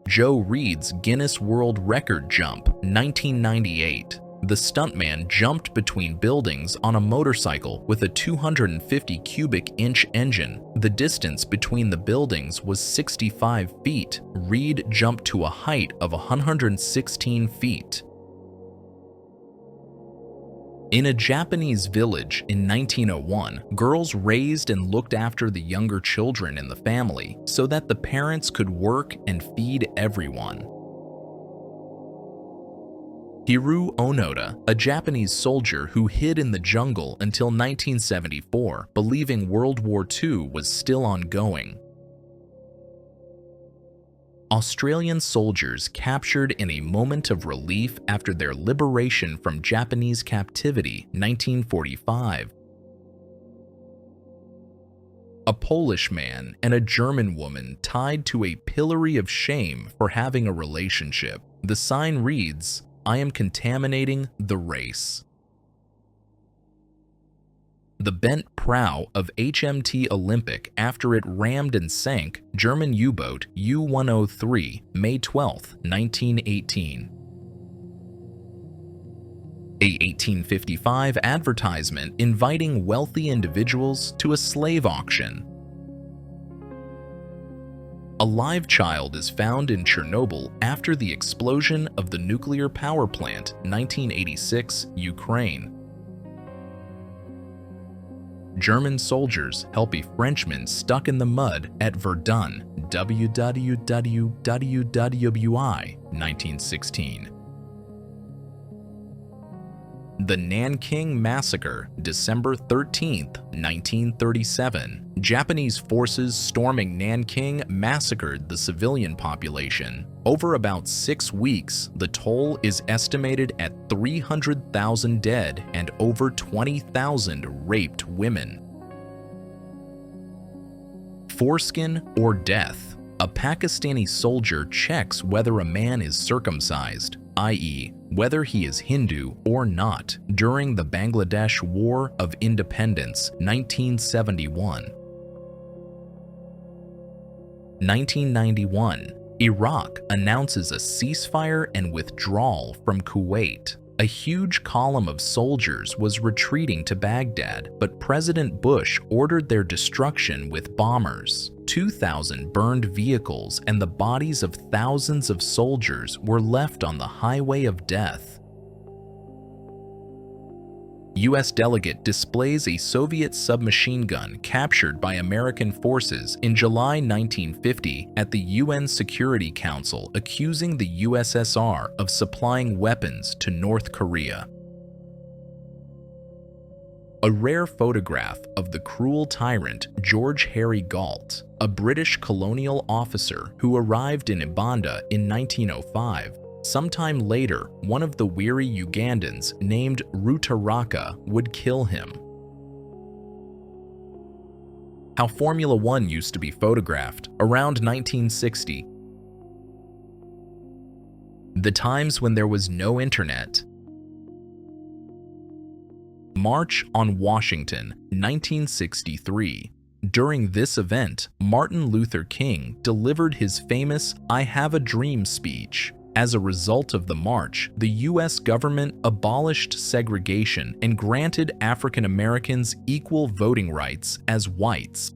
Joe Reed's Guinness World Record jump, 1998. The stuntman jumped between buildings on a motorcycle with a 250 cubic inch engine. The distance between the buildings was 65 feet. Reed jumped to a height of 116 feet. In a Japanese village in 1901, girls raised and looked after the younger children in the family so that the parents could work and feed everyone. Hiru Onoda, a Japanese soldier who hid in the jungle until 1974, believing World War II was still ongoing. Australian soldiers captured in a moment of relief after their liberation from Japanese captivity, 1945. A Polish man and a German woman tied to a pillory of shame for having a relationship. The sign reads, "I am contaminating the race." The bent prow of HMT Olympic after it rammed and sank German U-boat U-103, May 12, 1918. A 1855 advertisement inviting wealthy individuals to a slave auction. A live child is found in Chernobyl after the explosion of the nuclear power plant, 1986, Ukraine. German soldiers help a Frenchman stuck in the mud at Verdun, WWWWI, 1916. The Nanking massacre, December 13, 1937. Japanese forces storming Nanking massacred the civilian population. Over about 6 weeks, the toll is estimated at 300,000 dead and over 20,000 raped women. Foreskin or death. A Pakistani soldier checks whether a man is circumcised, i.e., whether he is Hindu or not, during the Bangladesh War of Independence, 1971. 1991. Iraq announces a ceasefire and withdrawal from Kuwait. A huge column of soldiers was retreating to Baghdad, but President Bush ordered their destruction with bombers. 2,000 burned vehicles and the bodies of thousands of soldiers were left on the highway of death. U.S. delegate displays a Soviet submachine gun captured by American forces in July 1950 at the UN Security Council, accusing the USSR of supplying weapons to North Korea. A rare photograph of the cruel tyrant George Harry Galt, a British colonial officer who arrived in Ibanda in 1905. Sometime later, one of the weary Ugandans named Rutaraka would kill him. How Formula One used to be photographed around 1960. The times when there was no internet. March on Washington, 1963. During this event, Martin Luther King delivered his famous "I Have a Dream" speech. As a result of the march, the U.S. government abolished segregation and granted African Americans equal voting rights as whites.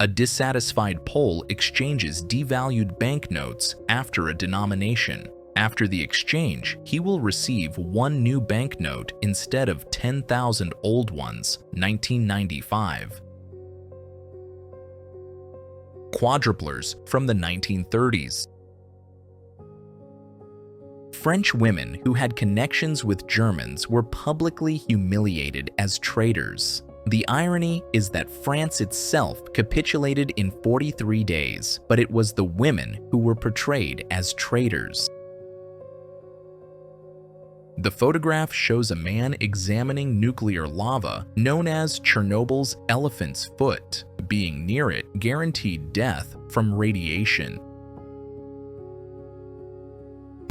A dissatisfied Pole exchanges devalued banknotes after a denomination. After the exchange, he will receive one new banknote instead of 10,000 old ones, 1995. Quadruplers from the 1930s. French women who had connections with Germans were publicly humiliated as traitors. The irony is that France itself capitulated in 43 days, but it was the women who were portrayed as traitors. The photograph shows a man examining nuclear lava known as Chernobyl's elephant's foot. Being near it guaranteed death from radiation.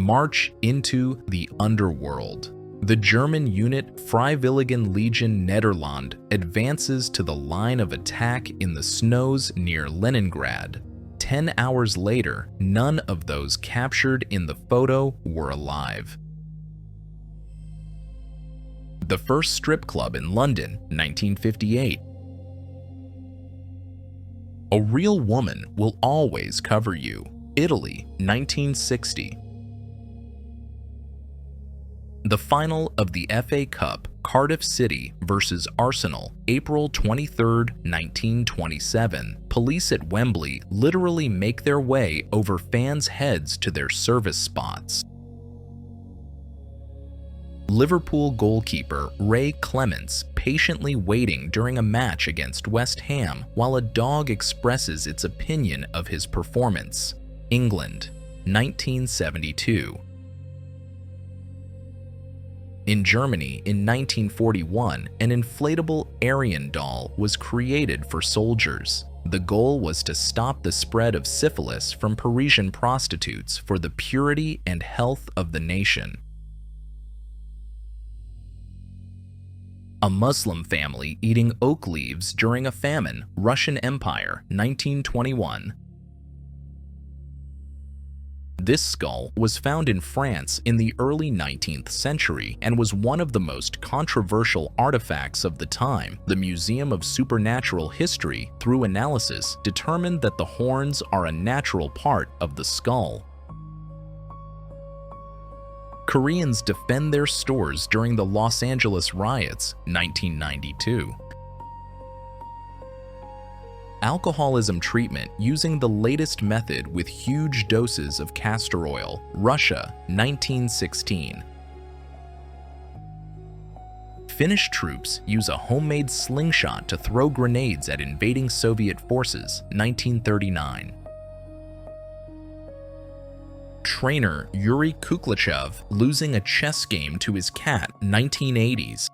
March into the underworld. The German unit Freiwilligen Legion Nederland advances to the line of attack in the snows near Leningrad. 10 hours later, none of those captured in the photo were alive. The first strip club in London, 1958. A real woman will always cover you. Italy, 1960. The final of the FA Cup, Cardiff City vs Arsenal, April 23, 1927. Police at Wembley literally make their way over fans' heads to their service spots. Liverpool goalkeeper Ray Clements patiently waiting during a match against West Ham while a dog expresses its opinion of his performance. England, 1972. In Germany in 1941, an inflatable Aryan doll was created for soldiers. The goal was to stop the spread of syphilis from Parisian prostitutes for the purity and health of the nation. A Muslim family eating oak leaves during a famine, Russian Empire, 1921. This skull was found in France in the early 19th century and was one of the most controversial artifacts of the time. The Museum of Supernatural History, through analysis, determined that the horns are a natural part of the skull. Koreans defend their stores during the Los Angeles riots, 1992. Alcoholism treatment using the latest method with huge doses of castor oil, Russia, 1916. Finnish troops use a homemade slingshot to throw grenades at invading Soviet forces, 1939. Trainer Yuri Kuklichev losing a chess game to his cat, 1980s.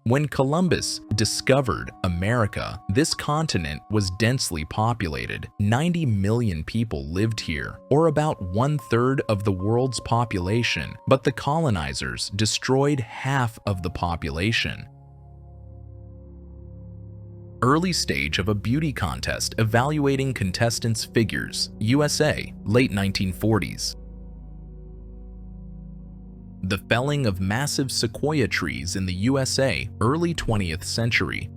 When Columbus discovered America, this continent was densely populated. 90 million people lived here, or about 1/3 of the world's population, but the colonizers destroyed half of the population. Early stage of a beauty contest evaluating contestants' figures, USA, late 1940s. The felling of massive sequoia trees in the USA, early 20th century.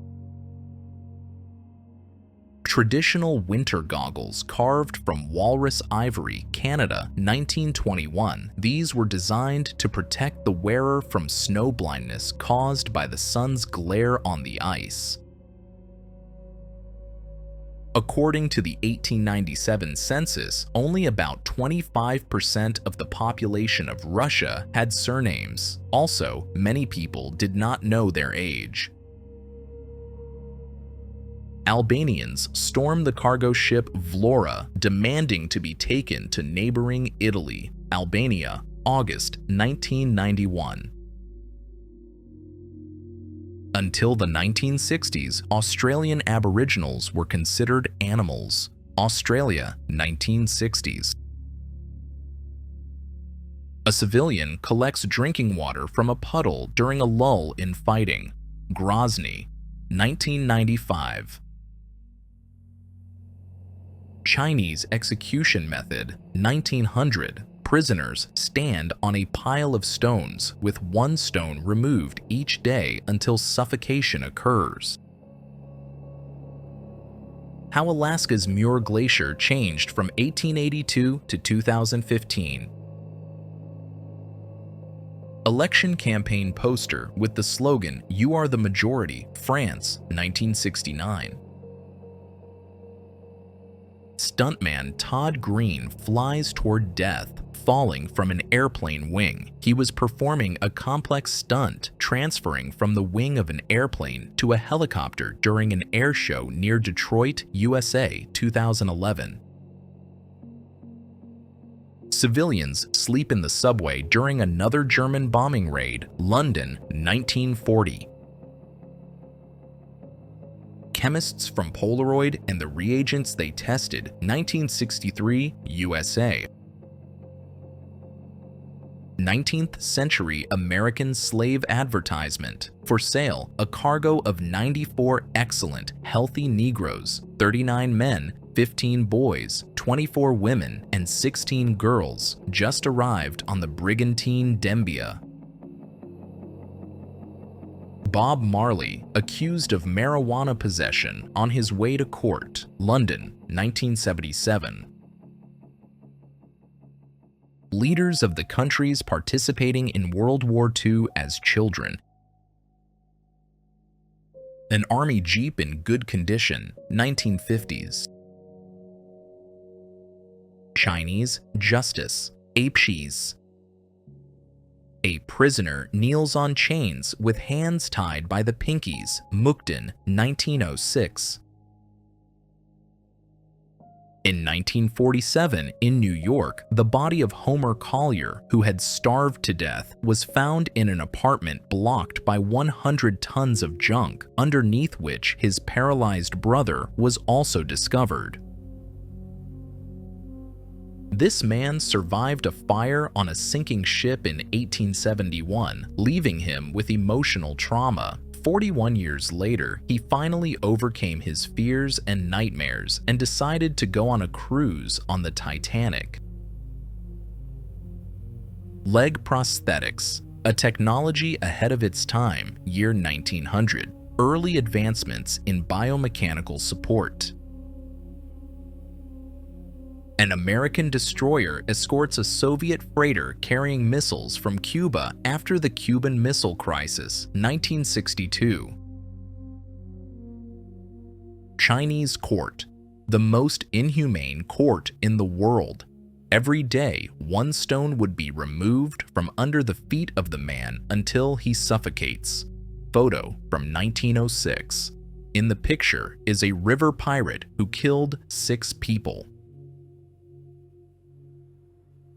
Traditional winter goggles carved from walrus ivory, Canada, 1921. These were designed to protect the wearer from snow blindness caused by the sun's glare on the ice. According to the 1897 census, only about 25% of the population of Russia had surnames. Also, many people did not know their age. Albanians stormed the cargo ship Vlora, demanding to be taken to neighboring Italy, Albania, August 1991. Until the 1960s, Australian Aboriginals were considered animals. Australia, 1960s. A civilian collects drinking water from a puddle during a lull in fighting. Grozny, 1995. Chinese execution method, 1900. Prisoners stand on a pile of stones with one stone removed each day until suffocation occurs. How Alaska's Muir Glacier changed from 1882 to 2015. Election campaign poster with the slogan, "You are the majority, France, 1969. Stuntman Todd Green flies toward death, falling from an airplane wing. He was performing a complex stunt, transferring from the wing of an airplane to a helicopter during an air show near Detroit, USA, 2011. Civilians sleep in the subway during another German bombing raid, London, 1940. Chemists from Polaroid and the reagents they tested, 1963, USA. 19th century American slave advertisement. For sale, a cargo of 94 excellent, healthy Negroes, 39 men, 15 boys, 24 women, and 16 girls just arrived on the brigantine Dembia. Bob Marley, accused of marijuana possession on his way to court, London, 1977. Leaders of the countries participating in World War II as children. An army jeep in good condition, 1950s. Chinese justice, apeshis. A prisoner kneels on chains with hands tied by the pinkies, Mukden, 1906. In 1947, in New York, the body of Homer Collier, who had starved to death, was found in an apartment blocked by 100 tons of junk, underneath which his paralyzed brother was also discovered. This man survived a fire on a sinking ship in 1871, leaving him with emotional trauma. 41 years later, he finally overcame his fears and nightmares and decided to go on a cruise on the Titanic. Leg prosthetics, a technology ahead of its time, year 1900. Early advancements in biomechanical support. An American destroyer escorts a Soviet freighter carrying missiles from Cuba after the Cuban Missile Crisis, 1962. Chinese court, the most inhumane court in the world. Every day, one stone would be removed from under the feet of the man until he suffocates. Photo from 1906. In the picture is a river pirate who killed 6 people.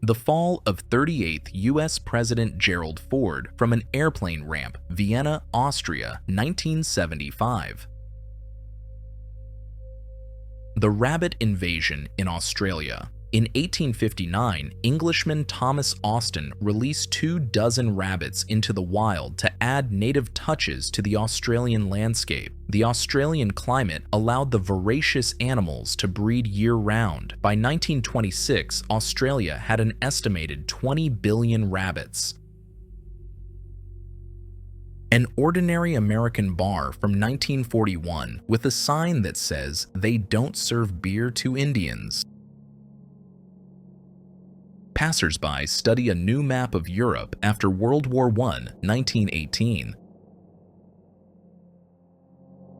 The fall of 38th U.S. President Gerald Ford from an airplane ramp, Vienna, Austria, 1975. The rabbit invasion in Australia. In 1859, Englishman Thomas Austin released 24 rabbits into the wild to add native touches to the Australian landscape. The Australian climate allowed the voracious animals to breed year-round. By 1926, Australia had an estimated 20 billion rabbits. An ordinary American bar from 1941 with a sign that says, "They don't serve beer to Indians." Passers-by study a new map of Europe after World War I, 1918.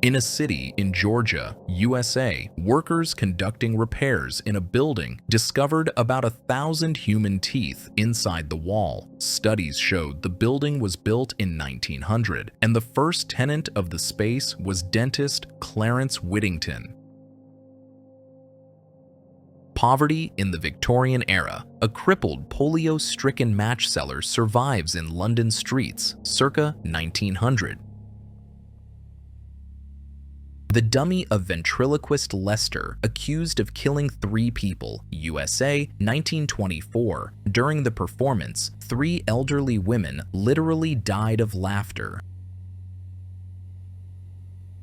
In a city in Georgia, USA, workers conducting repairs in a building discovered about 1,000 human teeth inside the wall. Studies showed the building was built in 1900, and the first tenant of the space was dentist Clarence Whittington. Poverty in the Victorian era. A crippled, polio-stricken match seller survives in London streets, circa 1900. The dummy of ventriloquist Lester, accused of killing 3 people, USA, 1924. During the performance, 3 elderly women literally died of laughter.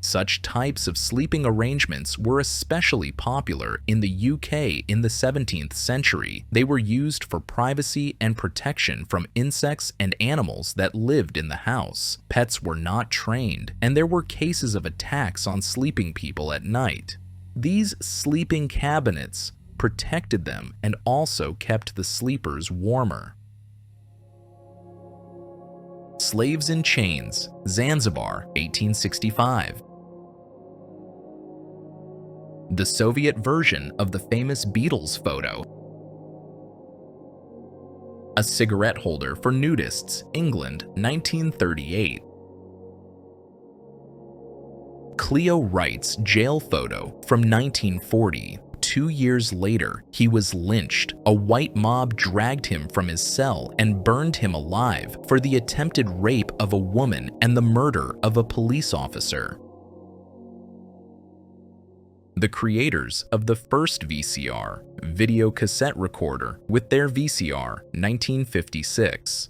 Such types of sleeping arrangements were especially popular in the UK in the 17th century. They were used for privacy and protection from insects and animals that lived in the house. Pets were not trained, and there were cases of attacks on sleeping people at night. These sleeping cabinets protected them and also kept the sleepers warmer. Slaves in chains, Zanzibar, 1865. The Soviet version of the famous Beatles photo. A cigarette holder for nudists, England, 1938. Cleo Wright's jail photo from 1940. 2 years later, he was lynched. A white mob dragged him from his cell and burned him alive for the attempted rape of a woman and the murder of a police officer. the creators of the first VCR, video cassette recorder, with their VCR, 1956.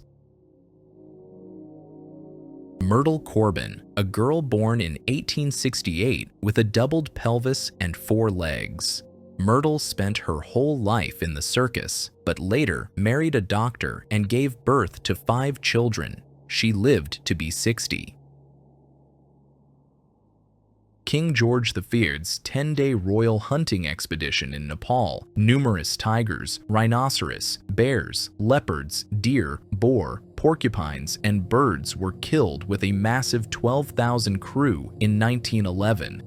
Myrtle Corbin, a girl born in 1868 with a doubled pelvis and 4 legs. Myrtle spent her whole life in the circus, but later married a doctor and gave birth to 5 children. She lived to be 60. King George III's 10-day royal hunting expedition in Nepal, numerous tigers, rhinoceros, bears, leopards, deer, boar, porcupines, and birds were killed with a massive 12,000 crew in 1911.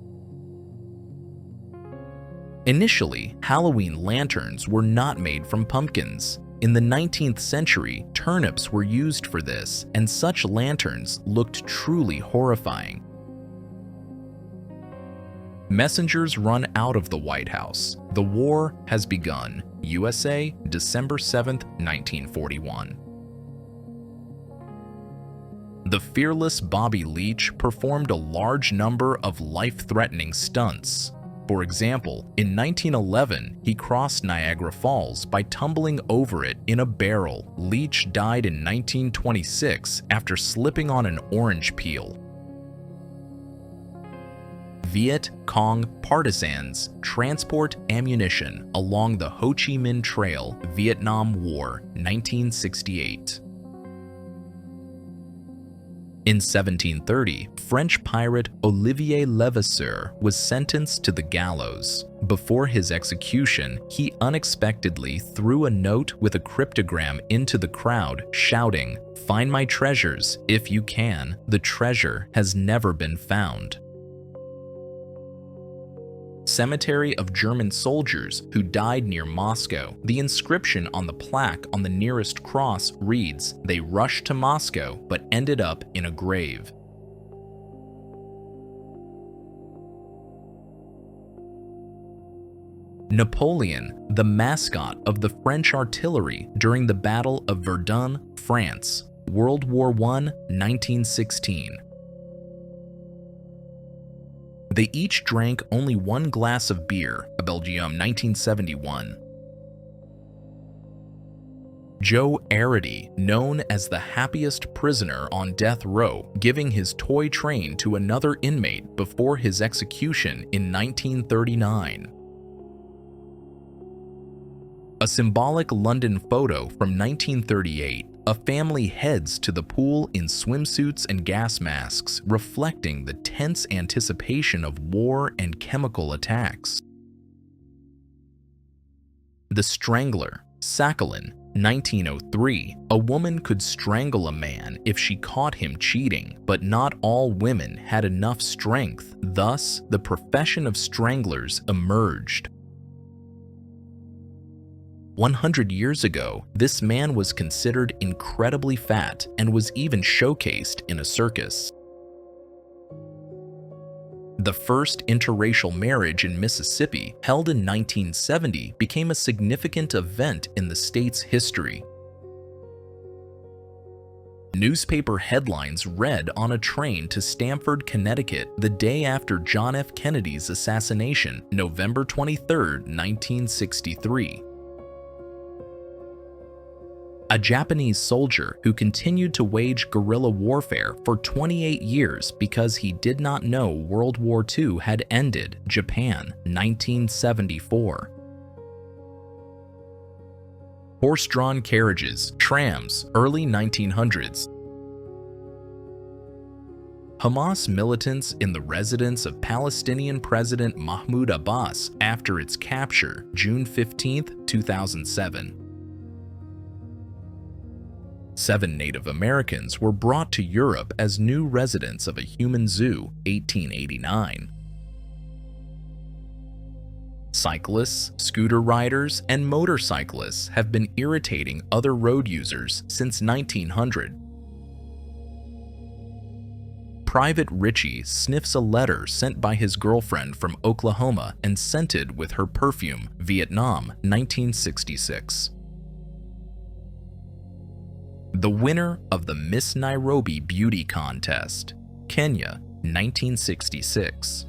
Initially, Halloween lanterns were not made from pumpkins. In the 19th century, turnips were used for this, and such lanterns looked truly horrifying. Messengers run out of the White House. The war has begun. USA, December 7, 1941. The fearless Bobby Leach performed a large number of life-threatening stunts. For example, in 1911, he crossed Niagara Falls by tumbling over it in a barrel. Leach died in 1926 after slipping on an orange peel. Viet Cong partisans transport ammunition along the Ho Chi Minh Trail, Vietnam War, 1968. In 1730, French pirate Olivier Levasseur was sentenced to the gallows. Before his execution, he unexpectedly threw a note with a cryptogram into the crowd, shouting, "Find my treasures, if you can. The treasure has never been found." Cemetery of German soldiers who died near Moscow. The inscription on the plaque on the nearest cross reads, "They rushed to Moscow but ended up in a grave." Napoleon, the mascot of the French artillery during the Battle of Verdun, France, World War I, 1916. They each drank only 1 glass of beer, Belgium, 1971. Joe Arity, known as the happiest prisoner on death row, giving his toy train to another inmate before his execution in 1939. A symbolic London photo from 1938. A family heads to the pool in swimsuits and gas masks, reflecting the tense anticipation of war and chemical attacks. The Strangler, Sakhalin, 1903. A woman could strangle a man if she caught him cheating, but not all women had enough strength. Thus, the profession of stranglers emerged. 100 years ago, this man was considered incredibly fat and was even showcased in a circus. The first interracial marriage in Mississippi, held in 1970, became a significant event in the state's history. Newspaper headlines read on a train to Stamford, Connecticut, the day after John F. Kennedy's assassination, November 23, 1963. A Japanese soldier who continued to wage guerrilla warfare for 28 years because he did not know World War II had ended, Japan, 1974. Horse-drawn carriages, trams, early 1900s. Hamas militants in the residence of Palestinian President Mahmoud Abbas after its capture, June 15, 2007. 7 Native Americans were brought to Europe as new residents of a human zoo, 1889. Cyclists, scooter riders, and motorcyclists have been irritating other road users since 1900. Private Richie sniffs a letter sent by his girlfriend from Oklahoma and scented with her perfume, Vietnam, 1966. The winner of the Miss Nairobi Beauty Contest, Kenya, 1966.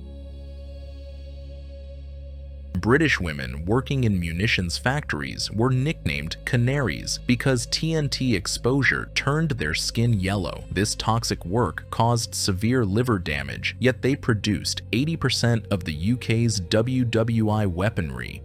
British women working in munitions factories were nicknamed canaries because TNT exposure turned their skin yellow. This toxic work caused severe liver damage, yet they produced 80% of the UK's WWI weaponry.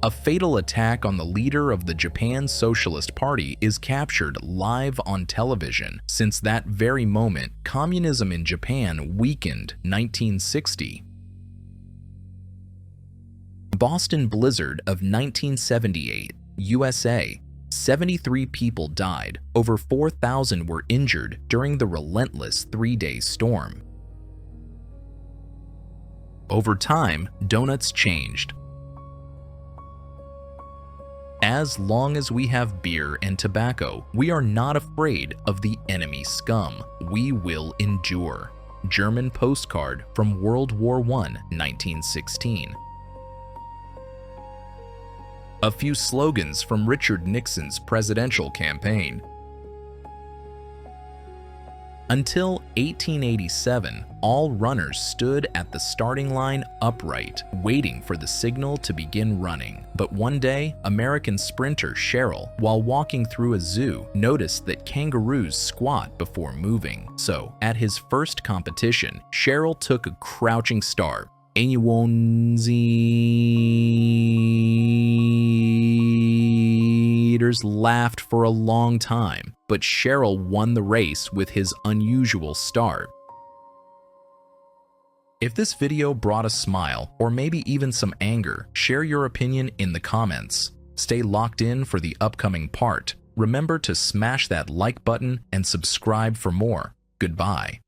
A fatal attack on the leader of the Japan Socialist Party is captured live on television. Since that very moment, communism in Japan weakened. 1960. Boston blizzard of 1978, USA. 73 people died, over 4,000 were injured during the relentless 3-day storm. Over time, donuts changed. As long as we have beer and tobacco, we are not afraid of the enemy scum. We will endure. German postcard from World War I, 1916. A few slogans from Richard Nixon's presidential campaign. Until 1887, all runners stood at the starting line upright, waiting for the signal to begin running. But one day, American sprinter Cheryl, while walking through a zoo, noticed that kangaroos squat before moving. So, at his first competition, Cheryl took a crouching start. Leaders laughed for a long time, but Cheryl won the race with his unusual start. If this video brought a smile or maybe even some anger, share your opinion in the comments. Stay locked in for the upcoming part. Remember to smash that like button and subscribe for more. Goodbye.